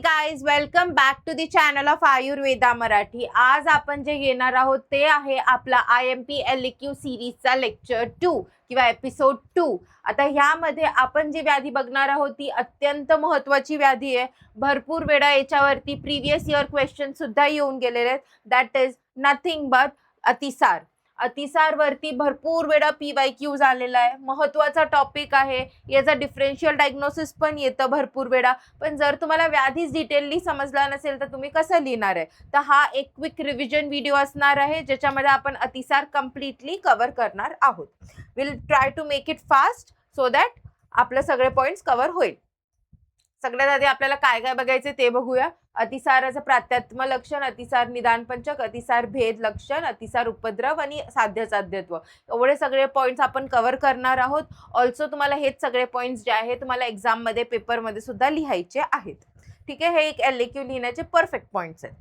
Guys, welcome back to the channel of Ayurveda Marathi. आज आपण जे घेणार आहोत ते आहे आपला IMP LAQ सिरीजचा लेक्चर 2 किंवा एपिसोड 2. आता ह्यामध्ये आपण जी व्याधी बघणार आहोत ती अत्यंत महत्त्वाची व्याधी आहे. भरपूर वेळा याच्यावरती प्रीवियस इयर क्वेश्चन सुद्धा येऊन गेलेले आहेत. दॅट इज नथिंग बट अतिसार. अतिसार वरती भरपूर वेळा PYQ आलेला आहे. महत्त्वाचा टॉपिक आहे. याचा डिफरन्शियल डायग्नोसिस पण येतं भरपूर वेळा. पण जर तुम्हाला व्याधीच डिटेलली समजला नसेल तर तुम्ही कसं लिहिणार आहे. तर हा एक क्विक रिव्हिजन व्हिडिओ असणार आहे ज्याच्यामध्ये आपण अतिसार कम्प्लिटली कव्हर करणार आहोत. Will try to make it fast so that आपले सगळे पॉइंट्स कव्हर होईल. सगळ्यात आधी आपल्याला काय काय बघायचे ते बघूया. अतिसाराचं प्रात्यात्म लक्षण, अतिसार निदान पंचक, अतिसार भेद लक्षण, अतिसार उपद्रव आणि साध्य साध्यत्व, एवढे सगळे पॉइंट्स आपण कव्हर करणार आहोत. ऑल्सो तुम्हाला हेच सगळे पॉइंट्स जे आहे तुम्हाला एक्झाममध्ये पेपरमध्ये सुद्धा लिहायचे आहेत. ठीक आहे, हे एक LAQ लिहिण्याचे परफेक्ट पॉइंट्स आहेत.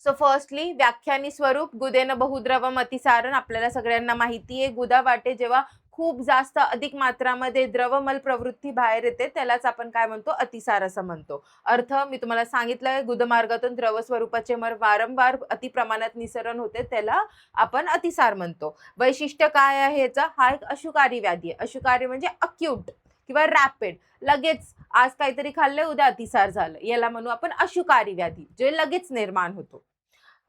सो फर्स्टली व्याख्यानी स्वरूप गुदेन बहुद्रवम अतिसारण. आपल्याला सगळ्यांना माहिती आहे गुदा वाटे जेव्हा खूप जास्त अधिक मात्रामध्ये द्रवमल प्रवृत्ती बाहेर येते त्यालाच आपण काय म्हणतो, अतिसार असं म्हणतो. अर्थ मी तुम्हाला सांगितलंय, गुदमार्गातून द्रव स्वरूपाचे मर वारंवार अति प्रमाणात निसरण होते त्याला आपण अतिसार म्हणतो. वैशिष्ट्य काय आहे याचा, हा एक अशुकारी व्याधी आहे. अशुकारी म्हणजे अक्यूट किंवा रॅपिड, लगेच आज काहीतरी खाल्ले उद्या अतिसार झालं, याला म्हणू आपण अशुकारी व्याधी, जे लगेच निर्माण होतो.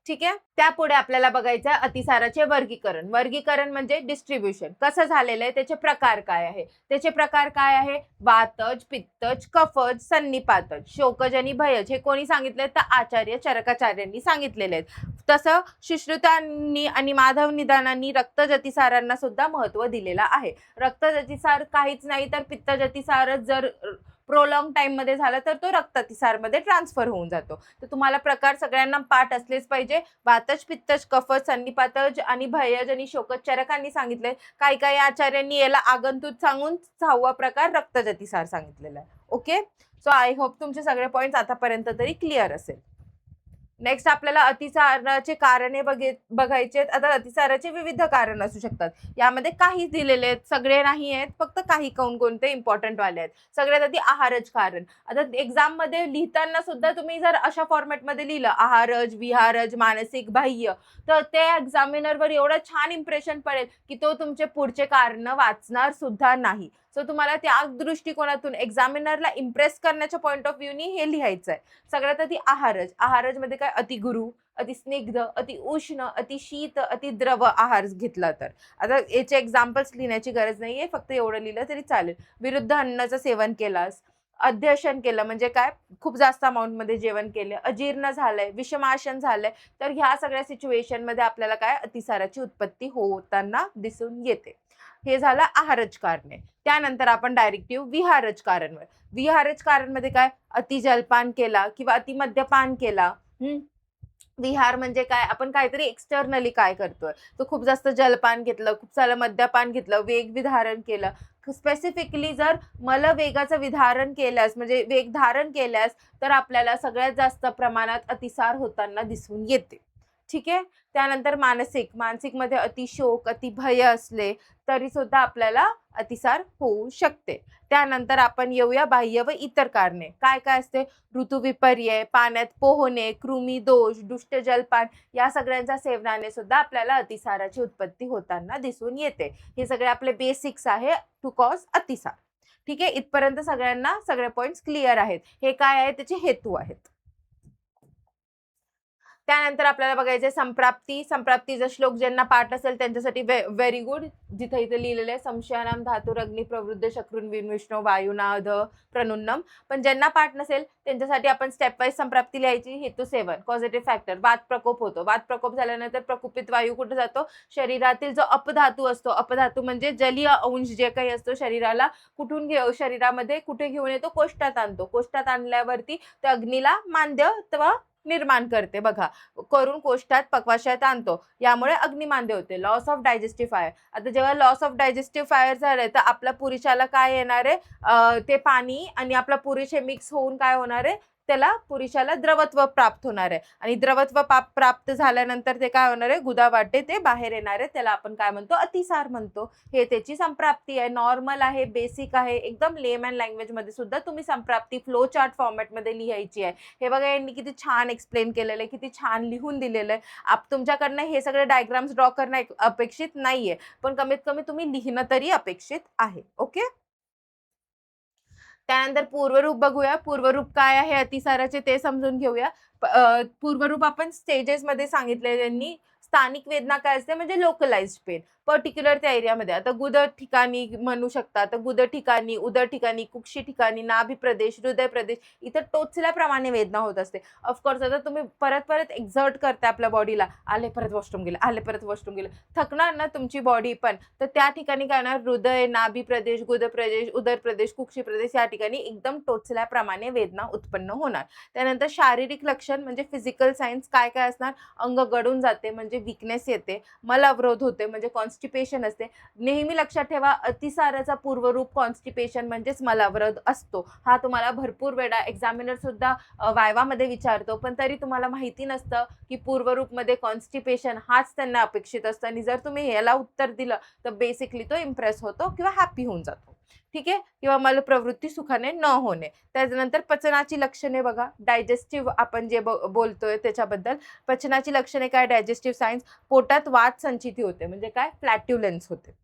ठीक आहे, त्यापुढे आपल्याला बघायचं आहे अतिसाराचे वर्गीकरण. वर्गीकरण म्हणजे डिस्ट्रीब्युशन कसं झालेलं आहे, त्याचे प्रकार काय आहे. त्याचे प्रकार काय आहे, वातज, पित्तज, कफज, सन्निपातज, शोकज आणि भयज. हे कोणी सांगितले तर आचार्य चरकाचार्यांनी सांगितलेले आहेत. तसं सुश्रुतांनी आणि माधव निदानांनी रक्तज अतिसारांना सुद्धा महत्त्व दिलेलं आहे. रक्तज अतिसार काहीच नाही तर पित्तज अतिसारच जर प्रोलॉंग टाइममध्ये झाला तर तो रक्त अतिसारमध्ये ट्रान्सफर होऊन जातो. तर तुम्हाला प्रकार सगळ्यांना पाठ असलेच पाहिजे. वातज, पित्तज, कफज, सन्निपातज आणि भयज आणि शोकज चरकांनी सांगितले. काही काही आचार्यांनी याला आगंतुक सांगून 6वा प्रकार रक्तज अतिसार सांगितलेला आहे. ओके, सो आय होप तुमचे सगळे पॉइंट्स आतापर्यंत तरी क्लिअर असेल. नेक्स्ट आपल्याला अतिसाराचे कारणे बघायचे आहेत. आता अतिसाराचे विविध कारण असू शकतात. यामध्ये काही दिलेले आहेत, सगळे नाही आहेत, फक्त काही कोणते इम्पॉर्टंट वाले आहेत. सगळ्यात आधी आहारज कारण. आता एक्झाम मध्ये लिहिताना सुद्धा तुम्ही जर अशा फॉर्मॅटमध्ये लिहिलं आहारज, विहारज, मानसिक, बाह्य, तर ते एक्झामिनरवर एवढं छान इम्प्रेशन पडेल की तो तुमचे पुढचे कारण वाचणार सुद्धा नाही. सो तुम्हाला त्या दृष्टिकोनातून एक्झामिनरला इम्प्रेस करण्याच्या पॉईंट ऑफ व्ह्यूनी हे लिहायचं आहे. सगळ्यात आधी आहारज. आहारज मध्ये काय, अतिगुरू, अतिस्निग्ध, अति उष्ण, अति शीत, अति द्रव आहार घेतला तर. आता याचे एक्झाम्पल्स लिहिण्याची गरज नाहीये, फक्त एवढं लिहिलं तरी चालेल. विरुद्ध अन्नाचं सेवन केलास, अध्यशन केलं म्हणजे काय, खूप जास्त अमाऊंटमध्ये जेवण केलं, अजीर्ण झालंय, विषमाशन झालंय, तर ह्या सगळ्या सिच्युएशनमध्ये आपल्याला काय अतिसाराची उत्पत्ती होताना दिसून येते. हे झालं आहारज कारणे. त्यानंतर आपण डायरेक्टिव्ह विहारज कारणवर. विहारज कारणमध्ये काय, अति जलपान केला किंवा अति मद्यपान केला. विहार म्हणजे काय, आपण काहीतरी एक्सटर्नली काय करतोय, तो खूप जास्त जलपान घेतलं, खूप सारं मद्यपान घेतलं, वेग विधारण केलं. स्पेसिफिकली जर मलवेगाचं विधारण केल्यास म्हणजे वेग धारण केल्यास तर आपल्याला सगळ्यात जास्त प्रमाणात अतिसार होताना दिसून येते. ठीक आहे, त्यानंतर मानसिक मध्ये अतिशोक, अति भय असले तरी सुद्धा आपल्याला अतिसार होऊ शकते. त्यानंतर आपण येऊया बाह्य व इतर कारणे. काय काय असते, ऋतुविपर्य, पाण्यात पोहणे, कृमी दोष, दुष्ट जलपान, या सगळ्यांच्या सेवनाने सुद्धा आपल्याला अतिसाराची उत्पत्ती होताना दिसून येते. हे सगळे आपले बेसिक्स आहे टू कॉज अतिसार. ठीक आहे, इथपर्यंत सगळ्यांना सगळे पॉइंट्स क्लिअर आहेत. हे काय आहे, त्याचे हेतू आहेत. त्यानंतर आपल्याला बघायचे संप्राप्ती. संप्राप्तीचा श्लोक ज्यांना पाठ असेल त्यांच्यासाठी व्हेरी गुड. जिथे इथे लिहिलेले आहे संशयानाम धातुर अग्नि प्रवृद्ध शक्रुन विष्णू वायुनाध प्रनुन्नम. पण ज्यांना पाठ नसेल त्यांच्यासाठी आपण स्टेप वाईज संप्राप्ती लिहायची. हेतू 7 पॉझिटिव्ह फॅक्टर. वात प्रकोप होतो. वात प्रकोप झाल्यानंतर प्रकुपित वायू कुठे जातो, शरीरातील जो अपधातू असतो, अपधातू म्हणजे जलीय अंश जे काही असतो शरीराला कुठून शरीरामध्ये कुठे घेऊन येतो, कोष्ठात आणतो. कोष्ठात आणल्यावरती त्या अग्नीला मांद्य निर्माण करते. बघा, करून कोष्ठात पक्वाशयात आणतो, यामुळे अग्निमांद्य होते. Loss of digestive fire. आता जेव्हा लॉस ऑफ डायजेस्टिव्ह फायर झालंय तर आपल्या पुरुषाला काय येणार आहे, ते पाणी आणि आपला पुरुष हे मिक्स होऊन काय होणार आहे, त्याला पुरुषाला द्रवत्व प्राप्त होणार आहे आणि द्रवत्व प्राप्त झाल्यानंतर ते काय होणार आहे, गुदावाटे ते बाहेर येणार आहे, त्याला आपण काय म्हणतो, अतिसार म्हणतो. हे त्याची संप्राप्ती आहे. नॉर्मल आहे, बेसिक आहे, एकदम लेमॅन लँग्वेज मध्ये सुद्धा तुम्ही संप्राप्ती फ्लो चार्ट फॉर्मॅट मध्ये लिहायची आहे. हे बघा यांनी किती छान एक्सप्लेन केलेलं आहे, किती छान लिहून दिलेलं आहे. तुमच्याकडनं हे सगळे डायग्राम्स ड्रॉ करणं अपेक्षित नाहीये, पण कमीत कमी तुम्ही लिहिणं तरी अपेक्षित आहे. ओके. त्यानंतर पूर्वरूप बघूया. पूर्वरूप काय आहे अतिसाराचे ते समजून घेऊया. पूर्वरूप आपण स्टेजेस मध्ये सांगितले त्यांनी. स्थानिक वेदना काय असते, म्हणजे लोकलाइज्ड पेन पर्टिक्युलर त्या एरियामध्ये. आता गुद ठिकाणी म्हणू शकता, तर गुद ठिकाणी, उदर ठिकाणी, कुक्षी ठिकाणी, नाभी प्रदेश, हृदय प्रदेश इथं टोचल्याप्रमाणे वेदना होत असते. ऑफकोर्स आता तुम्ही परत परत एक्झर्ट करता आपल्या बॉडीला, आले परत वॉशरूम गेले, आले परत वॉशरूम गेले, थकणार ना तुमची बॉडी पण. तर त्या ठिकाणी काय होणार, हृदय, नाभी प्रदेश, गुद प्रदेश, उदर प्रदेश, कुक्षी प्रदेश या ठिकाणी एकदम टोचल्याप्रमाणे वेदना उत्पन्न होणार. त्यानंतर शारीरिक लक्षण म्हणजे फिजिकल सायन्स काय काय असणार, अंग गळून जाते म्हणजे विकनेस येते, मल अवरोध होते म्हणजे कॉन्स्टिपेशन असते. नेहमी लक्षात ठेवा अतिसाराचा पूर्वरूप कॉन्स्टिपेशन म्हणजेच मलावरोध असतो. हा तुम्हाला भरपूर वेळा एक्झामिनर सुद्धा वायवामध्ये विचारतो, पण तरी तुम्हाला माहिती नसतं की पूर्वरूप मध्ये कॉन्स्टिपेशन हाच त्यांना अपेक्षित असतं. आणि जर तुम्ही याला उत्तर दिलं तर बेसिकली तो इम्प्रेस होतो किंवा हॅपी होऊन जातो. ठीक आहे. किंवा मलप्रवृत्ती सुखाने न होणे. त्यानंतर पचनाची लक्षणे बघा, डायजेस्टिव्ह आपण जे बोलतोय त्याच्याबद्दल. पचनाची लक्षणे काय, डायजेस्टिव्ह सायन्स, पोटात वात संचिती होते म्हणजे काय, फ्लॅट्युलन्स होते.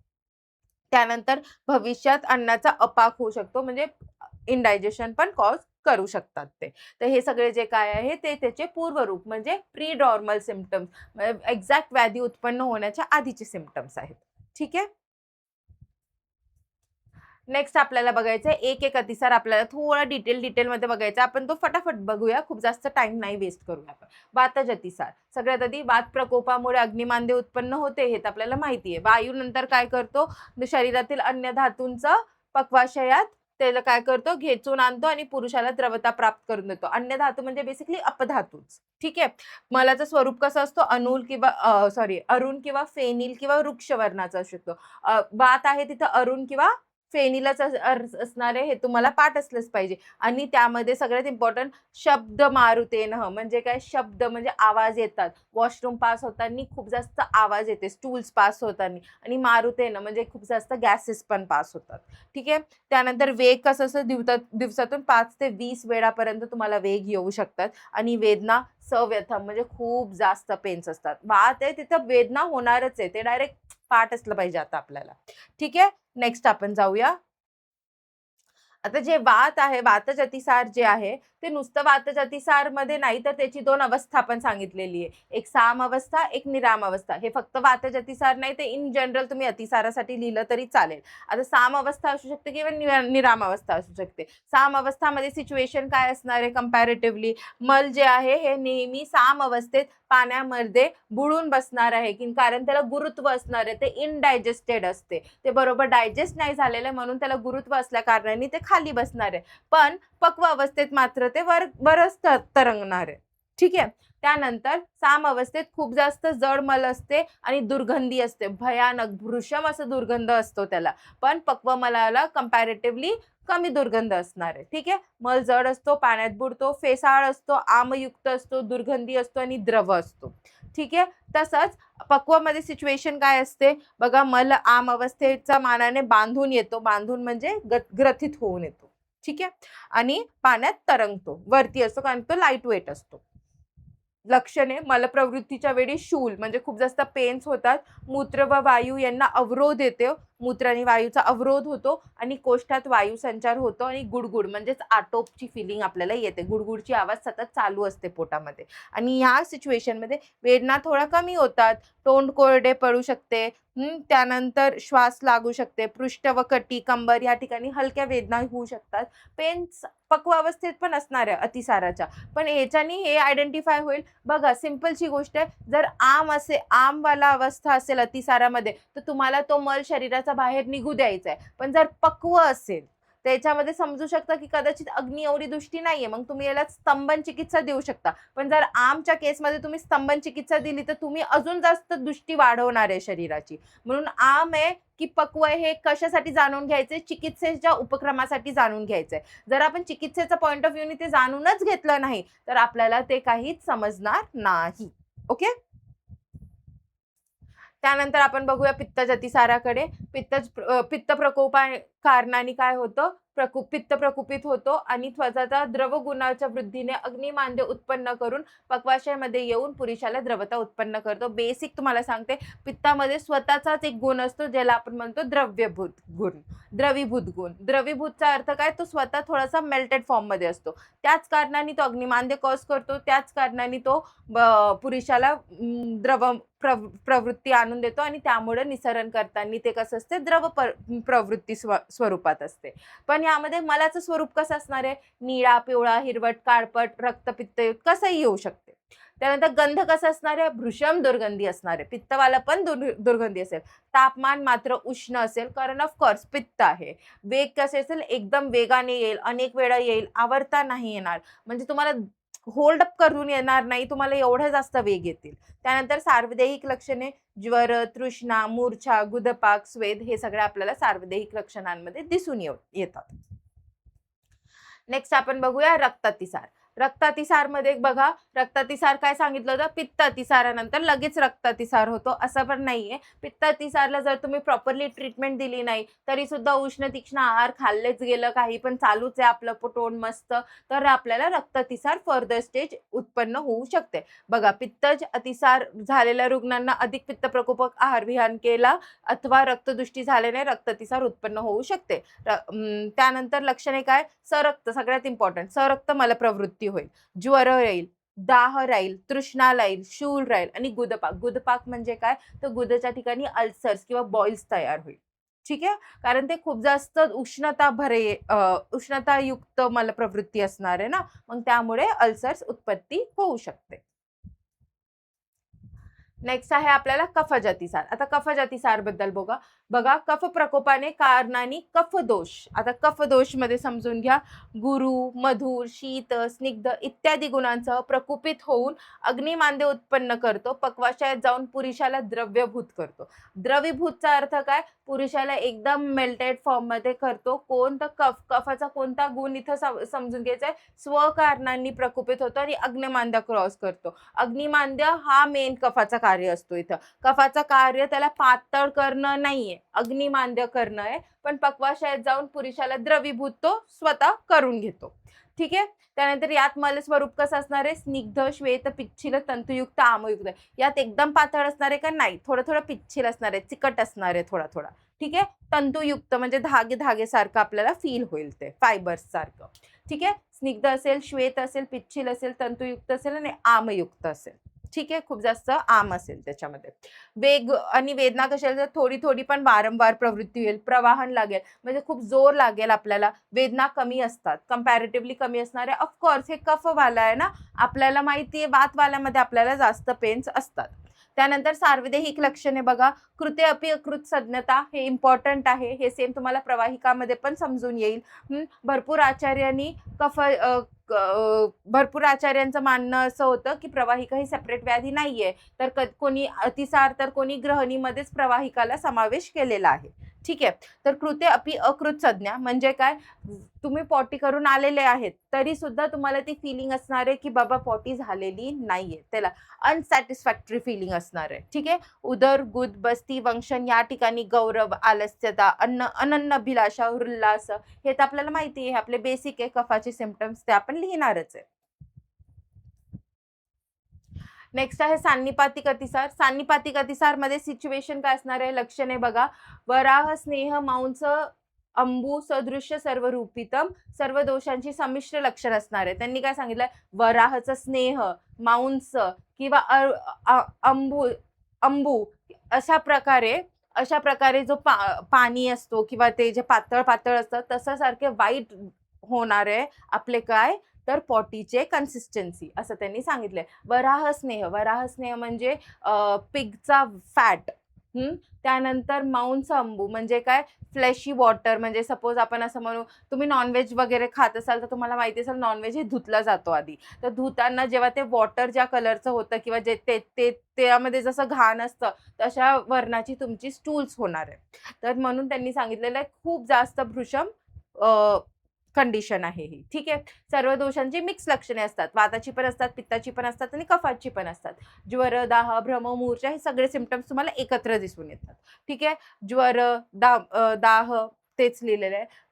त्यानंतर भविष्यात अन्नाचा अपाक होऊ शकतो म्हणजे इनडायजेशन पण कॉज करू शकतात ते. तर हे सगळे जे काय आहे ते त्याचे पूर्वरूप म्हणजे प्री नॉर्मल सिम्पटम्स, एक्झॅक्ट व्याधी उत्पन्न होण्याच्या आधीचे सिम्पटम्स आहेत. ठीक आहे. नेक्स्ट आपल्याला बघायचं आहे एक एक अतिसार. आपल्याला थोडा डिटेलमध्ये बघायचा, आपण तो फटाफट बघूया, खूप जास्त टाइम नाही वेस्ट करूया आपण. वातज अतिसार. सगळ्यात आधी वात प्रकोपामुळे अग्निमांद्य उत्पन्न होते हे तर आपल्याला माहिती आहे. वायू नंतर काय करतो, शरीरातील अन्य धातूंचं पक्वाशयात त्याला काय करतो, घेचून आणतो आणि पुरुषाला द्रवता प्राप्त करून देतो. अन्य धातू म्हणजे बेसिकली अपधातूच. ठीक आहे. मलाचं स्वरूप कसं असतो, अरुण किंवा फेनिल किंवा वृक्षवर्णाचा असू शकतो. वात आहे तिथं अरुण किंवा फेनिलच असणार आहे, हे तुम्हाला पाठ असलंच पाहिजे. आणि त्यामध्ये सगळ्यात इम्पॉर्टंट शब्द मारुतेनः म्हणजे काय, शब्द म्हणजे आवाज येतात. वॉशरूम पास होताना खूप जास्त आवाज येते, स्टूल्स पास होताना. आणि मारुतेनः म्हणजे खूप जास्त गॅसेस पण पास होतात. ठीक आहे. त्यानंतर वेग कसं असं, दिवसातून 5 ते 20 वेळापर्यंत तुम्हाला वेग येऊ शकतात. आणि वेदना सव्यथम म्हणजे खूप जास्त पेन्स असतात. वात आहे तिथं वेदना होणारच आहे, ते डायरेक्ट पाठ असलं पाहिजे आता आपल्याला. ठीक आहे. नेक्स्ट आपण जाऊया. आता जे वात आहे, वातज अतिसार जे आहे ते नुसतं वातज अतिसार मध्ये नाही, तर त्याची 2 अवस्था आपण सांगितलेली आहे. एक साम अवस्था, एक निराम अवस्था. हे फक्त वातज अतिसार नाही, ते इन जनरल तुम्ही अतिसारासाठी लिहिलं तरी चालेल. आता साम अवस्था असू शकते किंवा निराम अवस्था असू शकते. साम अवस्थामध्ये सिच्युएशन काय असणार आहे, कंपॅरेटिव्हली मल जे आहे हे नेहमी साम अवस्थेत पाण्यामध्ये बुडून बसणार आहे, कारण त्याला गुरुत्व असणार आहे, ते इनडायजेस्टेड असते, ते बरोबर डायजेस्ट नाही झालेलं म्हणून त्याला गुरुत्व असल्या कारणाने ते खाली बसणार आहे. पण पक्व अवस्थेत मात्र ते वरच तरंगणार आहे. ठीक आहे. त्यानंतर साम अवस्थेत खूप जास्त जड मल असते आणि दुर्गंधी असते, भयानक भृशम असं दुर्गंध असतो त्याला. पण पक्व मलाला कंपॅरेटिव्हली कमी दुर्गंध असणार आहे. ठीक आहे. मल जड असतो, पाण्यात बुडतो, फेसाळ असतो, आमयुक्त असतो, दुर्गंधी असतो आणि द्रव असतो. ठीक आहे. तसंच पक्वमध्ये सिच्युएशन काय असते बघा, मल आम अवस्थेच्या मानाने बांधून येतो, बांधून म्हणजे ग्रथित होऊन येतो. ठीक आहे. आणि पाण्यात तरंगतो, वरती असतो कारण तो लाईट वेट असतो. लक्षणे, मलप्रवृत्तीच्या वेळी शूल म्हणजे खूप जास्त पेन्स होतात, मूत्र व वायू यांना अवरोध येतो, मूत्र आणि वायूचा अवरोध होतो आणि कोष्ठात वायू संचार होतो आणि गुडगुड म्हणजेच आटोपची फिलिंग आपल्याला येते, गुडगुडची आवाज सतत चालू असते पोटामध्ये. आणि ह्या सिच्युएशनमध्ये वेदना थोडा कमी होतात, तोंड कोरडे पडू शकते, त्यानंतर श्वास लागू शकते, पृष्ठ व कटी, कंबर या ठिकाणी हलक्या वेदना होऊ शकतात. पेन्स पक्व अवस्थेत पण असणार आहे अतिसाराच्या, पण याच्यानी हे आयडेंटिफाय होईल बघा. सिंपलची गोष्ट आहे, जर आमवाला अवस्था असेल अतिसारामध्ये तर तुम्हाला तो मल शरीराचा बाहेर निघू द्यायचा आहे. पण जर पक्व असेल त्याच्यामध्ये समजू शकता की कदाचित अग्नी एवढी दृष्टी नाहीये, मग तुम्ही याला स्तंभन चिकित्सा देऊ शकता. पण जर आमच्या केसमध्ये तुम्ही स्तंभन चिकित्सा दिली तर तुम्ही अजून जास्त दृष्टी वाढवणार आहे शरीराची. म्हणून आम आहे की पक्व आहे हे कशासाठी जाणून घ्यायचंय? चिकित्सेच्या उपक्रमासाठी जाणून घ्यायचंय. जर आपण चिकित्सेचा पॉइंट ऑफ व्ह्यूने ते जाणूनच घेतलं नाही तर आपल्याला ते काहीच समजणार नाही. ओके. त्यानंतर आपण बघूया पित्तजतिसाराकडे. पित्त प्रकोपा कारणाने काय होतं? पित्त प्रकुपित होतो आणि त्वचाचा द्रव गुणाच्या वृद्धीने अग्निमांद्य उत्पन्न करून पक्वाशयामध्ये येऊन पुरुषाला द्रवता उत्पन्न करतो. बेसिक तुम्हाला सांगते, पित्तामध्ये स्वतःचाच एक गुण असतो ज्याला आपण म्हणतो द्रव्यभूत गुण, द्रवीभूत गुण. द्रवीभूतचा अर्थ काय? तो स्वतः थोडासा मेल्टेड फॉर्म मध्ये असतो. त्याच कारणाने तो अग्निमांद्य कॉज करतो. त्याच कारणाने तो पुरुषाला द्रव प्रवृत्ती आणून देतो आणि त्यामुळे निसरण करताना ते कसं असते? द्रव प्रवृत्ती स्वरूपात असते. पण यामध्ये मलाचं स्वरूप कसं असणार आहे? निळा, पिवळा, हिरवट, काळपट, रक्तपित्तयुक्त कसंही येऊ शकते. त्यानंतर गंध कसा असणार आहे? भृशम दुर्गंधी असणार आहे. पित्तवाला पण दुर्गंधी असेल. तापमान मात्र उष्ण असेल, कारण ऑफकोर्स पित्त आहे. वेग कसे असेल? एकदम वेगाने येईल, अनेक वेळा येईल, आवर्ता नाही येणार. म्हणजे तुम्हाला होल्ड अप करून येणार नाही, तुम्हाला एवढे जास्त वेग येतील. त्यानंतर सार्वदेहिक लक्षणे ज्वर, तृष्णा, मूर्छा, गुदपाक, स्वेद हे सगळे आपल्याला सार्वदेहिक लक्षणांमध्ये दिसून येतात. नेक्स्ट आपण बघूया रक्तातिसार. रक्तातिसार मध्ये बघा, रक्तातिसार काय सांगितलं होतं? पित्त अतिसारानंतर लगेच रक्तातिसार होतो असं पण नाहीये. पित्त अतिसारला जर तुम्ही प्रॉपरली ट्रीटमेंट दिली नाही तरी सुद्धा उष्ण तीक्ष्ण आहार खाल्लेच गेलं, काही पण चालूच आहे आपलं पोटोन मस्त, तर आपल्याला रक्तातिसार फर्दर स्टेज उत्पन्न होऊ शकते. बघा, पित्तज अतिसार झालेल्या रुग्णांना अधिक पित्त प्रकोपक आहार विहार केला अथवा रक्तदृष्टी झाल्याने रक्तातिसार उत्पन्न होऊ शकते. त्यानंतर लक्षणे काय? सरक्त, सगळ्यात इम्पॉर्टंट, सरक्त मलप्रवृत्ती होईल, ज्वर येईल, दाह राहील, तृष्णा राहील, शूल राहील आणि गुदपाक. गुदपाक म्हणजे काय? तर गुदच्या ठिकाणी अल्सर्स किंवा बॉइल्स तयार होईल. ठीक आहे, कारण ते खूप जास्त उष्णतायुक्त मलप्रवृत्ती असणार आहे ना, मग त्यामुळे अल्सर्स उत्पत्ती होऊ शकते. नेक्स्ट आहे आपल्याला कफजतिसार. आता कफजतिसार बद्दल बघा, कफ प्रकोपाने कारणाने कफदोष. आता कफदोष मध्ये समजून घ्या, गुरु, मधुर, शीत, स्निग्ध इत्यादी गुणांसह प्रकुपित होऊन अग्निमांद्य उत्पन्न करतो. पक्वाशयात जाऊन पुरुषाला द्रव्यभूत करतो. द्रवीभूतचा अर्थ काय? पुरुषाला एकदम मेल्टेड फॉर्म मध्ये करतो. कोण? तर कफाचा कोणता गुण इथं समजून घ्यायचा आहे? स्वकारणांनी प्रकुपित होतो आणि अग्निमांद्य क्रॉस करतो. अग्निमांद्य हा मेन कफाचा कार्य असतो. इथं कफाचं कार्य त्याला पातळ करणं नाहीये, अग्निमांद्य करणं आहे. पण पक्वाशयात जाऊन पुरुषाला द्रवीभूत तो स्वतः करून घेतो. ठीक आहे. त्यानंतर यात मल स्वरूप कसं असणार आहे? स्निग्ध, श्वेत, पिच्छिल, तंतुयुक्त, आमयुक्त. यात एकदम पातळ असणार आहे का? नाही, थोडं थोडं पिच्छिल असणार आहे, चिकट असणार आहे थोडा थोडा. ठीक आहे. तंतुयुक्त म्हणजे धागे सारखं आपल्याला फील होईल, ते फायबर्स सारखं. ठीक आहे. स्निग्ध असेल, श्वेत असेल, पिच्छिल असेल, तंतुयुक्त असेल आणि आमयुक्त असेल. ठीक आहे, खूप जास्त आम असेल त्याच्यामध्ये. वेग आणि वेदना कशा असेल? थोडी थोडी पण वारंवार प्रवृत्ती होईल, प्रवाहन लागेल, म्हणजे खूप जोर लागेल आपल्याला. वेदना कमी असतात, कंपॅरेटिव्हली कमी असणार आहे. ऑफकोर्स हे कफवाला आहे ना, आपल्याला माहिती आहे, वातवाल्यामध्ये आपल्याला जास्त पेन्स असतात. त्यानंतर सार्वदेहिक लक्षणे बघा, कृते अपि अकृत सज्ञता, हे इम्पॉर्टंट आहे. हे सेम तुम्हाला प्रवाहिकामध्ये पण समजून येईल. भरपूर आचार्यांचं मानणं असं होतं की प्रवाहिका ही सेपरेट व्याधी नाहीये, तर कोणी अतिसार तर कोणी ग्रहणीमध्येच प्रवाहिकाला समावेश केलेला आहे. ठीक आहे. तर कृते अपि अकृत संज्ञा म्हणजे काय? तुम्ही पॉटी करून आलेले आहेत तरी सुद्धा तुम्हाला ती फिलिंग असणार आहे की बाबा पॉटी झालेली नाहीये, त्याला अनसॅटिस्फॅक्टरी फिलिंग असणार आहे. ठीक आहे. उदर, गुद, बस्ती, वंशन या ठिकाणी गौरव, आलस्यता, अनन्नभिलाषा, उल्लास, हे तर आपल्याला माहिती आहे, आपले बेसिक आहे कफाचे सिम्पटम्स, ते आपण लिहिणारच आहे. नेक्स्ट आहे सान्निपातिक अतिसार. सान्निपातिक अतिसार मध्ये सिच्युएशन काय असणार आहे? लक्षणे बघा, वराह, स्नेह, मांस, अंबू सदृश्य सर्व रूपितम, सर्व दोषांची संमिश्र लक्षण असणार आहे. त्यांनी काय सांगितलं? वराहचा स्नेह, मांस किंवा अंबू अशा प्रकारे जो पाणी असतो किंवा ते जे पातळ पातळ असतं तसं सारखे वाईट होणार आहे आपले काय? तर पॉटीचे कन्सिस्टन्सी, असं त्यांनी सांगितलंय. वराह स्नेह म्हणजे पिगचा फॅट, त्यानंतर मांसांबू म्हणजे काय, फ्लेशी वॉटर, म्हणजे सपोज आपण असं म्हणू, तुम्ही नॉनव्हेज वगैरे खात असाल तर तुम्हाला माहिती असेल नॉनव्हेज हे धुतला जातो आधी. तर धुताना जेव्हा ते वॉटर ज्या कलरचं होतं किंवा जे ते ते त्यामध्ये जसं घाण असतं तशा वर्णाची तुमची स्टूल्स होणार आहे. तर म्हणून त्यांनी सांगितलेलं आहे खूप जास्त भृशम कंडिशन आहे ही. ठीक आहे. सर्व दोषांची मिक्स लक्षणे असतात. वाताची पण असतात, पित्ताची पण असतात आणि कफाची पण असतात. ज्वर, दाह, भ्रम, मूर्छा हे सगळे सिम्प्टम्स तुम्हाला एकत्र दिसून येतात. ठीक आहे. ज्वर, दाह तेच लिहिलेलं आहे.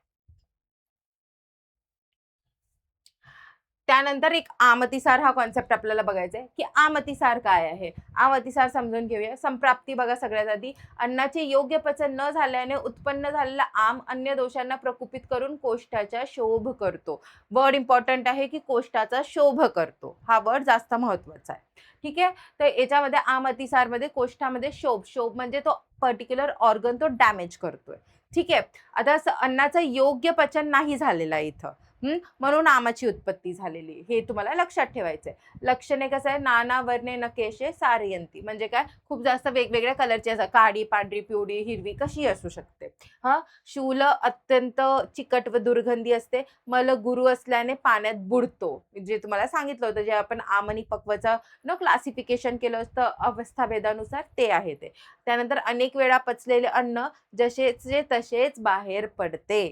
त्यानंतर एक आमतिसार हा कॉन्सेप्ट आपल्याला बघायचा आहे, की आमतिसार काय आहे? आमतिसार समजून घेऊया. संप्राप्ती बघा सगळ्यात आधी. अन्नाचे योग्य पचन न झाल्याने उत्पन्न झालेला आम अन्य दोषांना प्रकुपित करून कोष्ठाचा शोभ करतो. वर्ड इम्पॉर्टंट आहे, की कोष्ठाचा शोभ करतो. हा वर्ड जास्त महत्त्वाचा आहे. ठीक आहे. तर याच्यामध्ये आमतिसारमध्ये कोष्ठामध्ये शोभ, शोभ म्हणजे तो पर्टिक्युलर ऑर्गन तो डॅमेज करतोय. ठीक आहे. आता अन्नाचं योग्य पचन नाही झालेलं आहे इथं. म्हणून नामाची उत्पत्ती झालेली, हे तुम्हाला लक्षात ठेवायचंय. लक्षणे कसं आहे, नाना वर्णे न केशे सारयंती, म्हणजे काय, खूप जास्त वेगवेगळ्या कलरची असतात, काळी, पांढरी, पिवळी, हिरवी कशी असू शकते. शूल अत्यंत चिकट व दुर्गंधी असते. मल गुरु असल्याने पाण्यात बुडतो, जे तुम्हाला सांगितलं होतं, जे आपण आम आणि पक्वचं क्लासिफिकेशन केलं असतं अवस्थाभेदानुसार, ते आहे ते. त्यानंतर अनेक वेळा पचलेले अन्न जसेचे तसेच बाहेर पडते.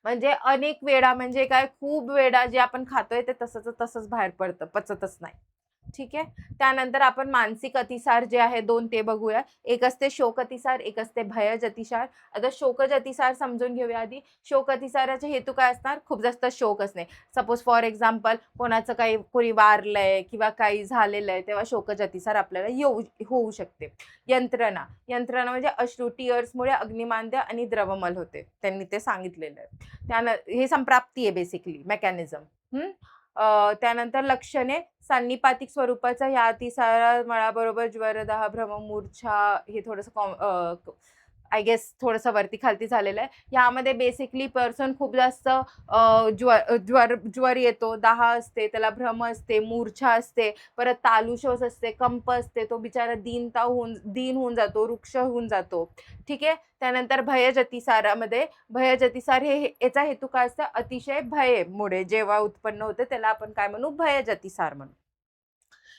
म्हणजे अनेक वेळा म्हणजे काय, खूप वेळा जे आपण खातोय ते तसंच तसंच बाहेर पडतं, पचतच नाही. ठीक आहे. त्यानंतर आपण मानसिक अतिसार जे आहे 2 ते बघूया. एक असते शोक अतिसार, एक असते भयज अतिसार. आता शोकज अतिसार समजून घेऊया आधी. शोक अतिसाराचे हेतू काय असणार? खूप जास्त शोक असणे. सपोज फॉर एक्झाम्पल कोणाचं काही, कोणी वारलंय किंवा काही झालेलं आहे, तेव्हा शोकज अतिसार आपल्याला होऊ शकते. यंत्रणा, यंत्रणा म्हणजे अश्रू, टीअर्समुळे अग्निमांद्य आणि द्रवमल होते. त्यांनी ते सांगितलेलं आहे. हे संप्राप्ती आहे बेसिकली मेकॅनिझम. त्यानंतर लक्षणे संनिपातिक स्वरूपाचा ह्या अतिसाराबरोबर ज्वर, दाह, भ्रम, मूर्छा हे थोडंसं आय गेस थोडंसं वरती खालती झालेलं आहे. यामध्ये बेसिकली पर्सन खूप जास्त ज्वर येतो, दाह असते, त्याला भ्रम असते, मूर्छा असते, परत तालुशोष असते, कंप असते, तो बिचारा दीन होऊन जातो, वृक्ष होऊन जातो. ठीक आहे. त्यानंतर भयज अतिसारामध्ये, भयज अतिसार याचा हेतू काय असतं, अतिशय भयमुळे जेव्हा उत्पन्न होते त्याला आपण काय म्हणू, भयज अतिसार म्हणू.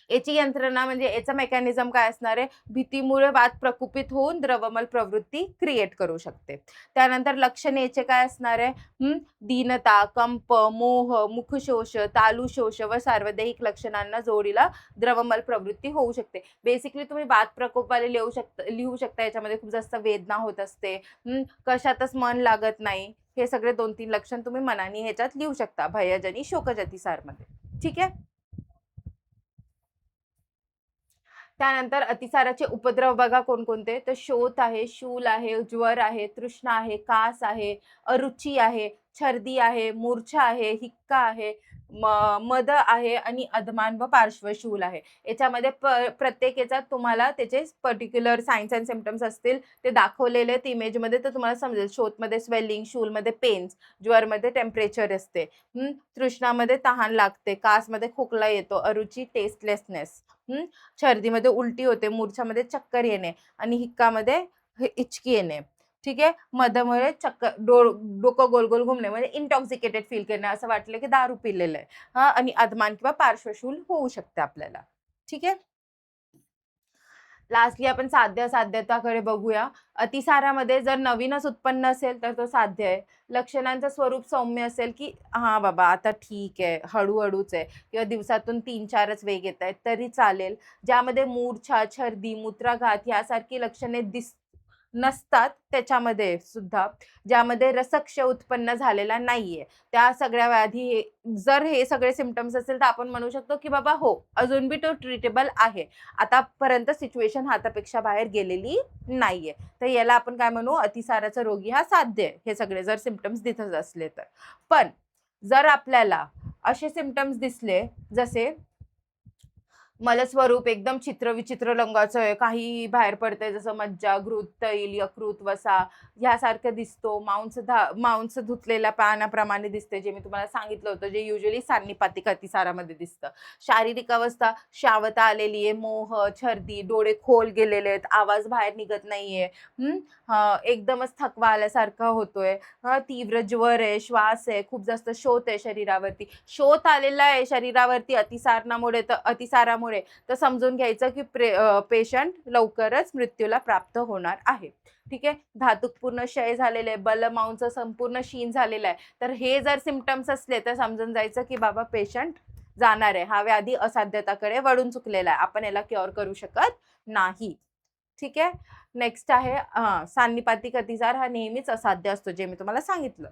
याची यंत्रणा म्हणजे याचं मेकॅनिझम काय असणार आहे, भीतीमुळे वात प्रकुपित होऊन द्रवमल प्रवृत्ती क्रिएट करू शकते. त्यानंतर लक्षणे याचे काय असणार आहे, दीनता, कंप, मोह, मुखशोष, तालुशोष व सार्वदेहिक लक्षणांना जोडीला द्रवमल प्रवृत्ती होऊ शकते. बेसिकली तुम्ही वात प्रकोपाला लिहू शकता. याच्यामध्ये खूप जास्त वेदना होत असते, कशातच मन लागत नाही. हे सगळे 2-3 लक्षण तुम्ही मनाने ह्याच्यात लिहू शकता भयज आणि शोकज अतिसारमध्ये. ठीक आहे. त्यानंतर अतिसाराचे उपद्रव बघा कोणकोणते, तर शोथ आहे, शूल आहे, ज्वर आहे, तृष्णा आहे, कास आहे, अरुची आहे, छर्दी आहे, मूर्छा आहे, हिक्का आहे, मद आहे आणि अधमान व पार्श्वशूल आहे. याच्यामध्ये प्रत्येक याच्यात तुम्हाला त्याचे पर्टिक्युलर सायन्स अँड सिम्प्टम्स असतील, ते दाखवलेले आहेत इमेजमध्ये, तर तुम्हाला समजेल. शोथमध्ये स्वेलिंग, शूलमध्ये पेन्स, ज्वरमध्ये टेम्परेचर असते, तृष्णामध्ये तहान लागते, कासमध्ये खोकला येतो, अरुची टेस्टलेसनेस, छर्दीमध्ये उलटी होते, मूर्छामध्ये चक्कर येणे आणि हिक्कामध्ये हिचकी येणे. ठीक आहे. मधमुळे डोकं गोल-गोल घुमणे म्हणजे इंटॉक्सिकेटेड फील करणे, असं वाटलं की दारू पिलेलं आहे. आणि अधमान किंवा पार्श्वशूल होऊ शकते आपल्याला. ठीक आहे. लास्टली आपण साध्यताकडे बघूया. अतिसारामध्ये जर नवीनच उत्पन्न असेल तर तो साध्य आहे. लक्षणांचं स्वरूप सौम्य असेल, की हां बाबा आता ठीक आहे, हळू-हळूच आहे किंवा दिवसातून 3-4च वेग येतायत तरी चालेल. ज्यामध्ये मूर्छा, छर्दी, मूत्राघात यासारखी लक्षणे नसतात त्याच्यामध्ये सुद्धा, ज्यामध्ये रसक्ष उत्पन्न झालेला नाहीये. त्या सगळ्या व्याधी, जर हे सगळे सिम्प्टम्स असेल तर आपण म्हणू शकतो, की बाबा हो, अजून बी तो ट्रीटेबल आहे. आतापर्यंत सिच्युएशन हातापेक्षा बाहेर गेलेली नाहीये. तर याला आपण काय म्हणू, अतिसाराचा रोगी हा साध्य आहे, हे सगळे जर सिम्प्टम्स दिसत असले तर. पण जर आपल्याला असे सिम्प्टम्स दिसले, जसे मलस्वरूप एकदम चित्रविचित्र रंगाचं आहे, काही बाहेर पडतंय जसं मज्जा, घृत, तैल, यकृत, वसा ह्यासारखं दिसतो. मांस धुतलेल्या पानाप्रमाणे दिसते, जे मी तुम्हाला सांगितलं होतं, जे युजुअली सान्निपातिक अतिसारामध्ये दिसतं. शारीरिक अवस्था शावता आलेली आहे, मोह, छर्दी, डोळे खोल गेलेले आहेत, आवाज बाहेर निघत नाहीये. एकदमच थकवा आल्यासारखा होतोय. तीव्र ज्वर आहे, श्वास आहे, खूप जास्त शोथ आहे शरीरावरती. शोथ आलेला आहे शरीरावरती अतिसारामुळे तर समजून घ्यायचं की पेशंट लवकरच मृत्यूला प्राप्त होणार आहे. ठीक आहे. धातुक पूर्ण क्षय झालेले आहे, बलमांस संपूर्ण क्षीण झालेला आहे. तर हे जर सिम्पटम्स असले तर समजून जायचं की बाबा पेशंट जाणार आहे. हा व्याधी असाध्यताकडे वळून चुकलेला आहे, आपण याला क्युअर करू शकत नाही. ठीक आहे. नेक्स्ट आहे सान्निपातिक अतिसार. हा नेहमीच असाध्य असतो, जे मी तुम्हाला सांगितलं.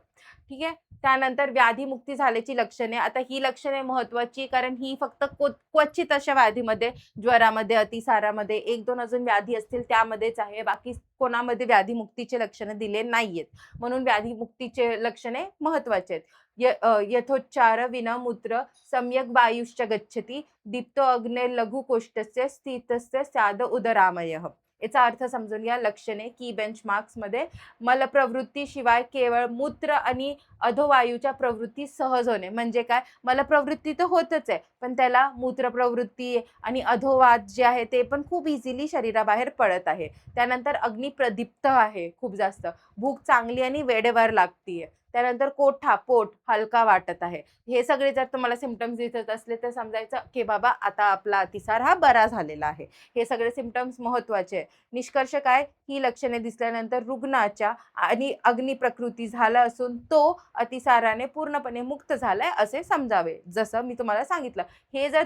ठीक आहे. त्यानंतर व्याधीमुक्ती झाल्याची लक्षणे. आता ही लक्षणे महत्वाची, कारण ही फक्त क्वचित अशा व्याधीमध्ये, ज्वरामध्ये, अतिसारामध्ये, 1-2 अजून व्याधी असतील त्यामध्येच आहे. बाकी कोणामध्ये व्याधीमुक्तीचे लक्षणे दिले नाहीयेत. म्हणून व्याधीमुक्तीचे लक्षणे महत्वाचे आहेत. यथोच्चार विनमूत्र सम्यक वायुश्च गच्छति दीप्तो अग्ने लघु कोष्ठस्य स्थितस्य स्याद उदरामयः. याचा अर्थ समजून घ्या. लक्षणे की बेंचमार्क्स मध्ये मलप्रवृत्ती शिवाय केवळ मूत्र आणि अधोवायूच्या प्रवृत्ती सहज होणे. म्हणजे काय, मलप्रवृत्ती तर होतच आहे, पण त्याला मूत्रप्रवृत्ती आणि अधोवात जे आहे ते पण खूप इझिली शरीराबाहेर पडत आहे. त्यानंतर अग्नी प्रदीप्त आहे खूप जास्त, भूक चांगली आणि वेळेवर लागतीये. त्यानंतर पोट हलका वाटत आहे. हे सगळे जर तुम्हाला सिम्पटम्स दिसत असले तर समजायचं की बाबा आता आपला अतिसार हा बरा झालेला आहे. हे सगळे सिम्पटम्स महत्वाचे आहे. निष्कर्ष काय, ही लक्षणे दिसल्यानंतर रुग्णाच्या आणि अग्नी प्रकृती झाला असून तो अतिसाराने पूर्णपणे मुक्त झालाय असे समजावे. जसं मी तुम्हाला सांगितलं, हे जर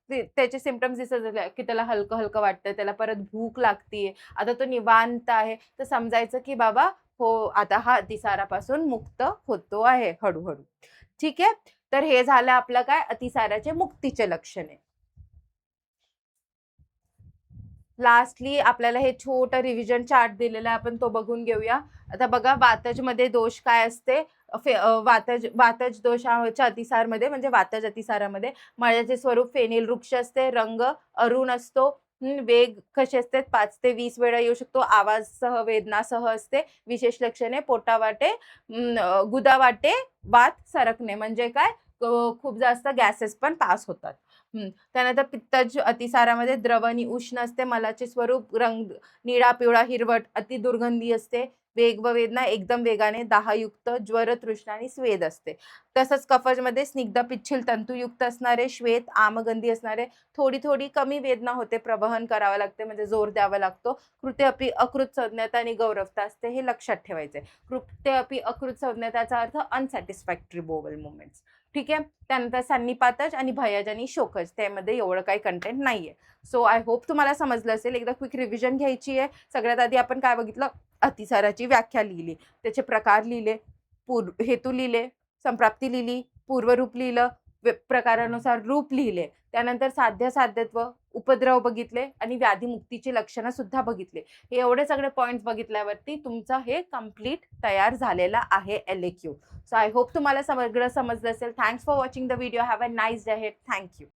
त्याचे सिम्पटम्स दिसत असले की त्याला हलकं हलकं वाटतं, त्याला परत भूक लागतीये, आता तो निवांत आहे, तर समजायचं की बाबा हो, आता हा अतिसारापासून मुक्त होतो आहे हळूहळू. ठीक आहे. तर हे झालं आपलं काय, अतिसाराचे मुक्तीचे लक्षणे. लास्टली आपल्याला हे छोटं रिव्हिजन चार्ट दिलेला आहे, आपण तो बघून घेऊया. आता बघा, वातजमध्ये दोष काय असते. वातज दोषाच्या अतिसारमध्ये, म्हणजे वातज अतिसारामध्ये मळ्याचे स्वरूप फेनील वृक्ष असते, रंग अरुण असतो, वेग कसे असते 5 ते 20 वेळा येऊ शकतो, आवाजसह वेदनासह असते. विशेष लक्षणे पोटावाटे, गुदावाटे, वात सरकणे. म्हणजे काय, खूप जास्त गॅसेस पण पास होतात. त्यानंतर पित्तज अतिसारामध्ये द्रवणी उष्ण असते, मलाचे स्वरूप रंग निळा, पिवळा, हिरवट, अति दुर्गंधी असते, वेग व वेदना एकदम वेगाने, दाहयुक्त, ज्वर, तृष्णा आणि स्वेद असते. तसंच कफजमध्ये स्निग्ध पिच्छिल तंतुयुक्त असणारे, श्वेत, आमगंधी असणारे, थोडी थोडी कमी वेदना होते, प्रवहन करावं लागते म्हणजे जोर द्यावा लागतो. कृत्य अपि अकृत संज्ञता आणि गौरवता असते, हे लक्षात ठेवायचे. कृत्य अपि अकृत संज्ञताचा अर्थ अनसॅटिस्फॅक्टरी बोवल मुवमेंट्स. ठीक आहे. त्यानंतर सन्निपातज आणि भयज आणि शोकज, त्यामध्ये एवढं काही कंटेंट नाहीये. सो आय होप तुम्हाला समजलं असेल. एकदा क्विक रिव्हिजन घ्यायची आहे. सगळ्यात आधी आपण काय बघितलं, अतिसाराची व्याख्या लिहिली, त्याचे प्रकार लिहिले, हेतू लिहिले, संप्राप्ती लिहिली, पूर्वरूप लिहिलं, प्रकारानुसार रूप लिहिले. त्यानंतर साध्यत्व, उपद्रव बघितले आणि व्याधीमुक्तीची लक्षणं सुद्धा बघितले. हे एवढे सगळे पॉईंट्स बघितल्यावरती तुमचं हे कम्प्लीट तयार झालेलं आहे LAQ. सो आय होप तुम्हाला सगळं समजलं असेल. Thanks for watching the video. Have a nice day ahead. Thank you.